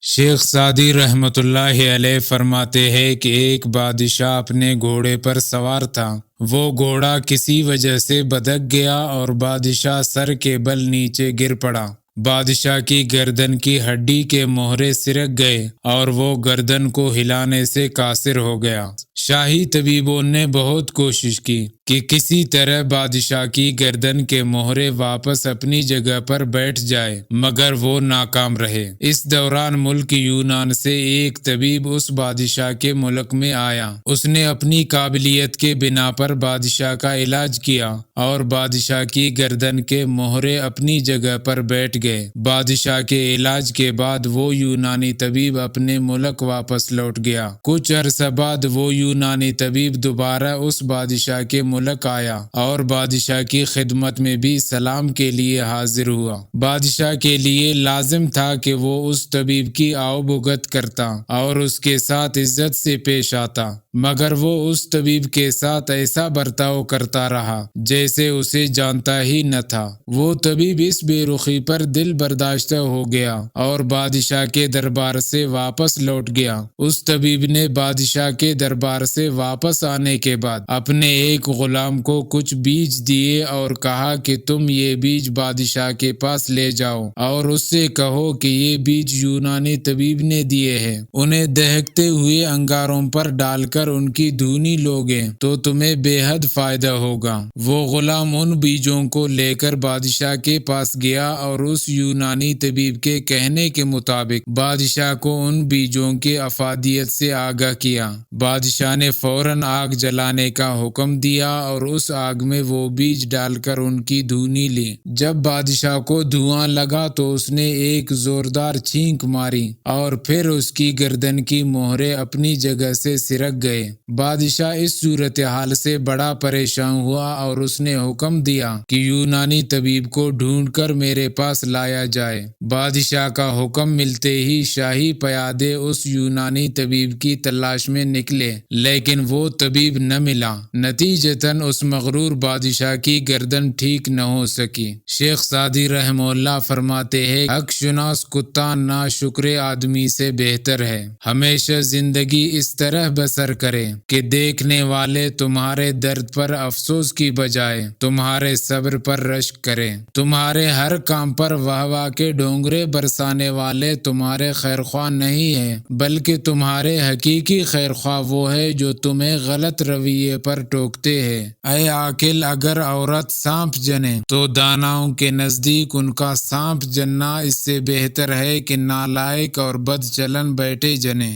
شیخ Saadi رحمۃ اللہ علیہ فرماتے ہیں کہ ایک بادشاہ اپنے گھوڑے پر سوار تھا۔ وہ گھوڑا کسی وجہ سے بھٹک گیا اور بادشاہ سر کے بل نیچے گر پڑا۔ بادشاہ کی گردن کی ہڈی کے مہرے سرک گئے اور وہ گردن کو ہلانے سے قاصر ہو گیا۔ شاہی طبیبوں نے بہت کوشش کی کہ کسی طرح بادشاہ کی گردن کے مہرے واپس اپنی جگہ پر بیٹھ جائے، مگر وہ ناکام رہے۔ اس دوران ملک یونان سے ایک طبیب اس بادشاہ کے ملک میں آیا۔ اس نے اپنی قابلیت کے بنا پر بادشاہ کا علاج کیا اور بادشاہ کی گردن کے مہرے اپنی جگہ پر بیٹھ گئے۔ بادشاہ کے علاج کے بعد وہ یونانی طبیب اپنے ملک واپس لوٹ گیا۔ کچھ عرصہ بعد وہ یونانی طبیب دوبارہ اس بادشاہ کے ملک آیا اور بادشاہ کی خدمت میں بھی سلام کے لیے حاضر ہوا۔ بادشاہ کے لیے لازم تھا کہ وہ اس طبیب کی آؤ بھگت کرتا اور اس کے ساتھ عزت سے پیش آتا، مگر وہ اس طبیب کے ساتھ ایسا برتاؤ کرتا رہا جیسے اسے جانتا ہی نہ تھا۔ وہ طبیب اس بے رخی پر دل برداشتہ ہو گیا اور بادشاہ کے دربار سے واپس لوٹ گیا۔ اس طبیب نے بادشاہ کے دربار سے واپس آنے کے بعد اپنے ایک غلام کو کچھ بیج دیے اور کہا کہ تم یہ بیج بادشاہ کے پاس لے جاؤ اور اس سے کہو کہ یہ بیج یونانی طبیب نے دیے ہیں۔ انہیں دہکتے ہوئے انگاروں پر ڈال کر ان کی دھونی لوگے تو تمہیں بے حد فائدہ ہوگا۔ وہ غلام ان بیجوں کو لے کر بادشاہ کے پاس گیا اور اس یونانی طبیب کے کہنے کے مطابق بادشاہ کو ان بیجوں کے افادیت سے آگاہ کیا۔ بادشاہ نے فوراً آگ جلانے کا حکم دیا اور اس آگ میں وہ بیج ڈال کر ان کی دھونی لی۔ جب بادشاہ کو دھواں لگا تو اس نے ایک زوردار چھینک ماری اور پھر اس کی گردن کی مہرے اپنی جگہ سے سرک گئے۔ بادشاہ اس صورتحال سے بڑا پریشان ہوا اور اس نے حکم دیا کہ یونانی طبیب کو ڈھونڈ کر میرے پاس لایا جائے۔ بادشاہ کا حکم ملتے ہی شاہی پیادے اس یونانی طبیب کی تلاش میں نکلے، لیکن وہ طبیب نہ ملا۔ نتیجتاً اس مغرور بادشاہ کی گردن ٹھیک نہ ہو سکی۔ شیخ سعدی رحمہ اللہ فرماتے ہیں، حق شناس کتا ناشکر آدمی سے بہتر ہے۔ ہمیشہ زندگی اس طرح بسر کرے کہ دیکھنے والے تمہارے درد پر افسوس کی بجائے تمہارے صبر پر رشک کریں۔ تمہارے ہر کام پر واہ واہ کے ڈونگرے برسانے والے تمہارے خیرخواہ نہیں ہیں، بلکہ تمہارے حقیقی خیرخواہ وہ ہے جو تمہیں غلط رویے پر ٹوکتے ہیں۔ اے عاقل، اگر عورت سانپ جنے تو داناؤں کے نزدیک ان کا سانپ جننا اس سے بہتر ہے کہ نالائق اور بد چلن بیٹے جنے۔